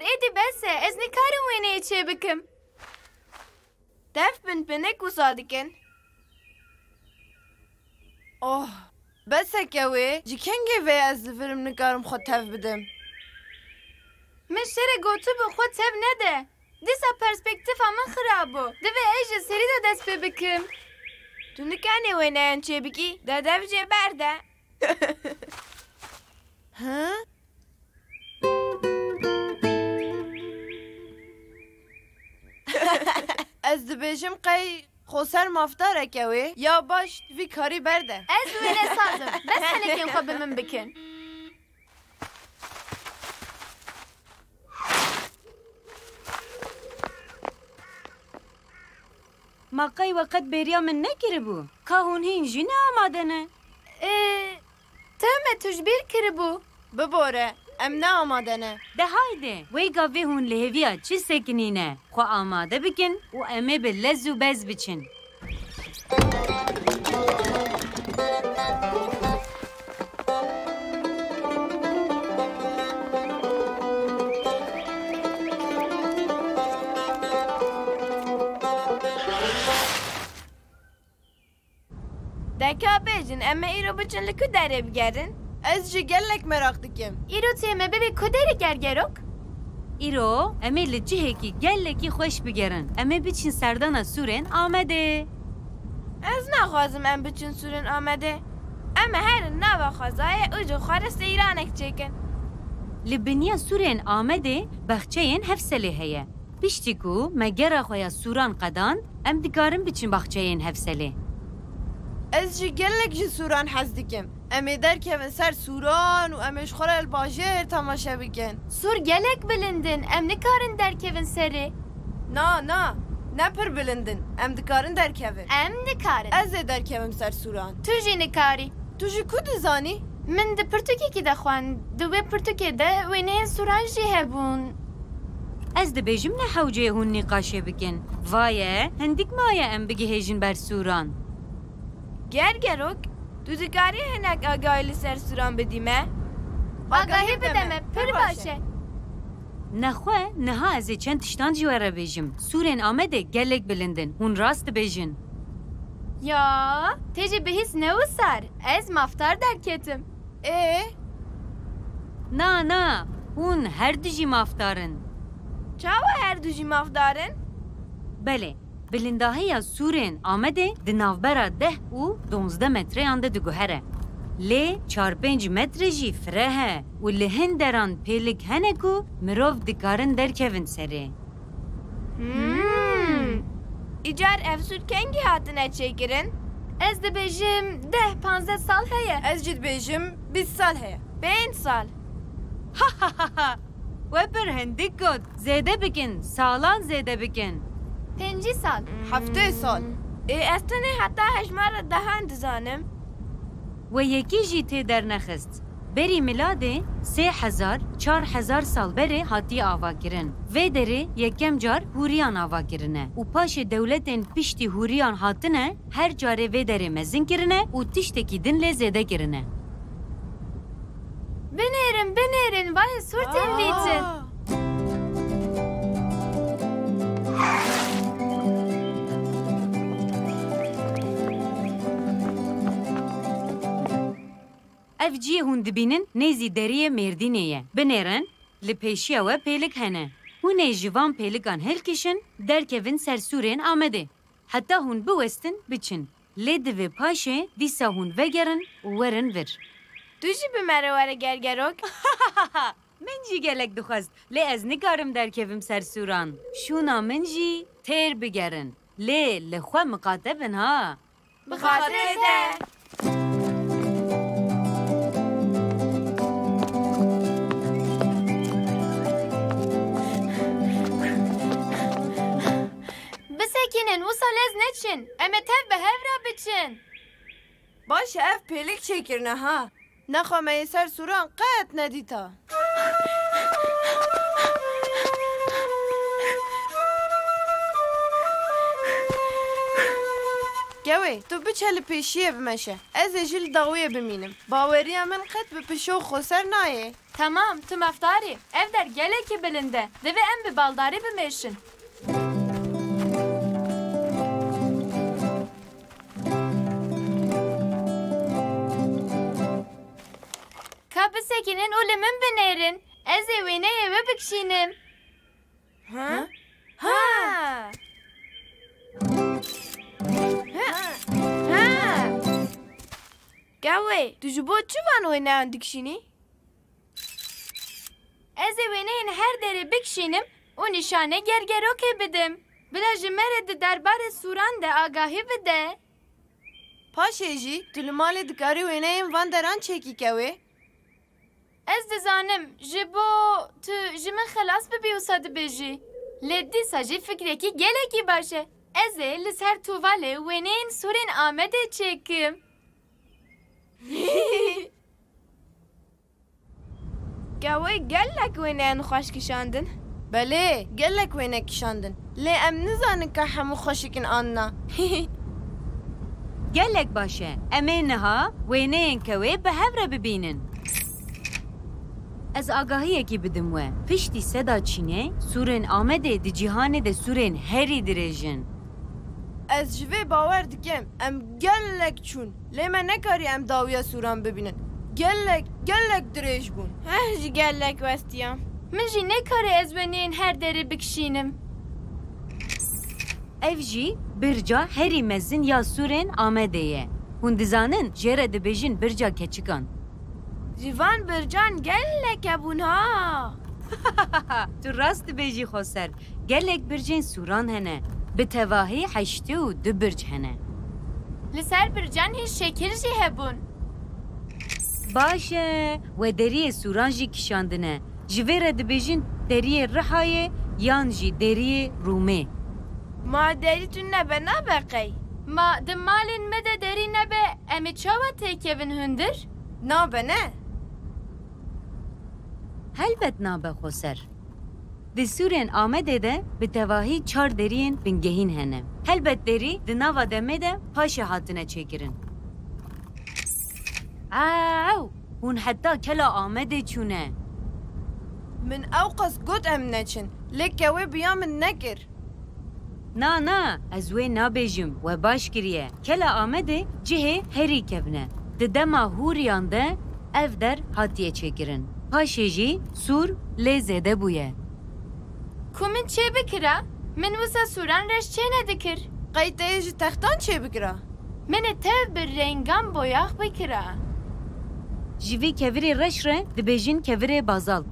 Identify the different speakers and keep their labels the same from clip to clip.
Speaker 1: ایدی بسه از نکارم وینه چه بکم
Speaker 2: دف بن بنک و صادقن اوه بسه کوی جی کنگی وی از فرم نکارم خود تف بدم
Speaker 1: من شره گوتو به خود تف نده دیسا پرسپکتیفا من خرابو دوی ایجا سری دا دست پی بکم
Speaker 2: تو نکنی وینه این چه بکی؟ ده دف جه برده ها؟ از دبیجم قی خوصر مافتاره کوی یا باش وی کاری برده
Speaker 1: از وینه سازم بس هنکیم خواب من بکن
Speaker 3: ماقای وقت بریا من نکره بو که هون هین جی نه آماده نه
Speaker 1: تم تجبیر کربو
Speaker 2: ببوره ام نه آماده نه
Speaker 3: ده هایده وی گاوه هون لحویا چی سکنینه خو آماده بکن و امه به لز و بز بچن
Speaker 2: دکا بیجن اما ایرو بچن لکو داره بگرن از جی گلک مراق دکم
Speaker 1: ایرو تیمه ببی کدری گرگروک
Speaker 3: ایرو امه لجهه کی گلکی خوش بگرن امه بچین سردانا سورن آمده
Speaker 2: از نخوازم ام بچن سورن آمده اما هر نوا خوازای اوجو خارست ایرانک چکن
Speaker 3: لبنیا سورن آمده بخچهین هفسله هیه بیشتی کو مگره خویا سوران قدان ام دکارم بچین بخچهین هفسله
Speaker 2: از جی گلک جی سوران حز دکم امی در که سر سوران و امیش خوره الباجر تماشا بکن
Speaker 1: سور گلک بلندن ام نکارن در کون سره
Speaker 2: نه پر بلندن ام دکارن در کون
Speaker 1: ام نکارن
Speaker 2: از در کون سر سوران
Speaker 1: تو جی نکاری
Speaker 2: تو جی کدو زانی؟
Speaker 1: من ده پرتوکی که ده خوان دوی پرتوکی ده وینه سوران جی هبون
Speaker 3: از ده بیجم نه حوجه هون نقاشه بکن وایه هندیک مایه ام بگی هیجن بر سوران
Speaker 2: گرگروک تو دکاری هنک آگاهی سر سوران بدیمه؟
Speaker 1: آگاهی بدمه پر باشه
Speaker 3: نخواه نها از چند تشتان جواره بیجم سورن آمده گلک بلندن هون راست بیجن
Speaker 1: یا تیجی بهیس نو سر از مفتار در کتم
Speaker 3: نه هون هر دوجی مافتارن
Speaker 2: چاوا هر دوجی مافدارن؟
Speaker 3: بله بلنداهی سورن آمده ده نوبرا 10 و 12 متره آنده دو گوهره لی 4-5 متر جی فره و لهن دران پیلک هنکو مروف دکارن در کون سره
Speaker 2: ایجار افسود کنگی هاتنه چکرن؟
Speaker 1: از ده بیجم 10-15 سال هیه
Speaker 2: از جد بیجم 20 سال هیه 5 سال
Speaker 3: و پر هندیک گد زیده بکن سالان زیده بکن
Speaker 1: 5 سال
Speaker 2: 7 سال استنه حتی هجمار دهان دزانم
Speaker 3: و یکی جیتی در نخست بری میلاده 3000-4000 سال بره هاتی آوا کرن و داره یکم جار هوریان آوا کرنه و پاش دولتین پشتی هوریان هاتنه هر جاره و داره مزن کرنه و تشتکی دن لزیده کرنه
Speaker 1: بنیرن وای سورتین بیتن
Speaker 3: اف جی هون دبینن نیزی دریه مردینه بنیرن لپیشیا و پیلک هنه هونه جوان پیلکان هلکشن در کون سرسورین آمده حتی هون بوستن بچن لیده و پاشه دیسا هون وگرن ورن ور
Speaker 2: دوشی به مرواره گرگروک؟
Speaker 3: من جی گلک دخواست لی از نگارم در کون سرسوران شونا من جی تیر بگرن لی لخوا مقاطبن ها
Speaker 2: بخاطر ده
Speaker 1: بسکنن و سالز نچن اما تف به هفرا بچن
Speaker 2: باشه اف پیلک چکرنه ها نخواه من سر سوران قط ندیتا گوی تو بچه لپیشیه بمشه از اجل داویه بمینم باوری من قط به پشو خوصر نایه
Speaker 1: Tamam, tu meftarî. Ev der gelekî bilind e. Divê em bi baldarî bimeşin. Ka bisekînin û li min binêrin. Ez ê wêneyê we bikişînim.
Speaker 2: Ha?
Speaker 1: Ha!
Speaker 2: Gavê, tu ji bo çi van wêneyan dikişînî?
Speaker 1: Ez ê wêneyên her derê bikişînim û nîşane gergerokê bidim. Bila ji me re di derbarê sûran de agahî bide.
Speaker 2: Paşê jî tu li malê dikarî wêneyên van deran çêkîkewê?
Speaker 1: Ez dizanim ji bo tu ji min xelas bibî wisa dibêjî. Lê dîsa jî fikrekî gelekî baş e. Ez ê li ser tuvalê wêneyên sûrên Amedê çêkim.
Speaker 2: Gavê gelek wêneyan xweş kişandin? Belê, gelek wêne kişandin. Lê em nizanin ka hemû xweşikin anna.
Speaker 3: Gelek baş e. Em ê niha wêneyên kewê bi hev re bibînin. Ez agahiyekî bidim we. Piştî seda Çînê, sûrên Amedê di cîhanê de sûrên herî dirêjin.
Speaker 2: Ez ji vê bawer dikim em gelek çûn. Lê me nekarî em dawiya sûran bibînin. Gelek dirêj bûn. Heh jî gelek westiyam.
Speaker 1: Min jî nekarê ez wêneyên her derê bikişînim.
Speaker 3: Ev jî birca herî mezin ya sûrên Amedê ye. Hûn dizanin jê re dibêjin birca keçikan.
Speaker 2: Ji van bircan gelek hebûn ha.
Speaker 3: Tu rast dibêjî Xweser. Gelek bircên sûran hene. Bi tevahî heştê û du birc hene.
Speaker 1: Li ser bircan hîn şekil jî hebûn.
Speaker 3: Baş e. We deriyê sûran jî kişandine. Ji vê re dibêjin deriyê Rihayê yan jî deriyê Rûmê.
Speaker 2: Ma derî tu nebe nabeqey.
Speaker 1: Ma di malên me de derî nebe em ê çawa têkevin hundir?
Speaker 2: Nabe ne?
Speaker 3: Helbet nabe Xweser. Di sûrên Amedê de bi tevahî çar deriyên bingehîn hene. Helbet derî di nava demê de paşê hatine çêkirin. Aw! Hûn heta kela Amedê çûne.
Speaker 2: Min ew qas got em neçin. Lê kewê biya min nekir.
Speaker 3: Na, ez wê nabêjim we baş kiriye. Kela Amedê cihê herî kevne. Di dema hûriyan de ev der hatiye çêkirin. Paşê jî sûr lê zêde bûye.
Speaker 1: Ku min çê bikira? Min wisa sûran reş çê nedikir.
Speaker 2: Qeyteyê ji textan çê bikira.
Speaker 1: Min ê tev bir rengan boyax bikira.
Speaker 3: Ji vî kevirê reş re dibêjin kevirê bazalt.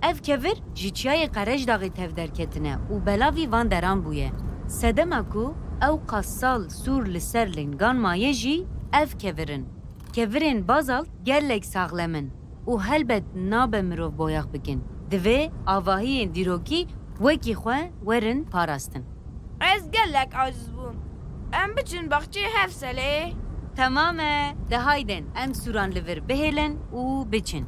Speaker 3: Ev kevir ji çiyayê Qerejdağê tev derketine û belavî van deran bûye. Sedema ku ew qas sal sûr li ser lingan maye jî ev kevirin. Kevirên bazalt gelek saxlemin û helbet nabe mirov boyax bikin. Divê avahiyên dîrokî wekî xwe werin parastin.
Speaker 2: Ez gelek aciz bûm. Em biçin baxçeyê hev selê.
Speaker 3: Tamam e. De haydin em sûran li vir bihêlin û biçin.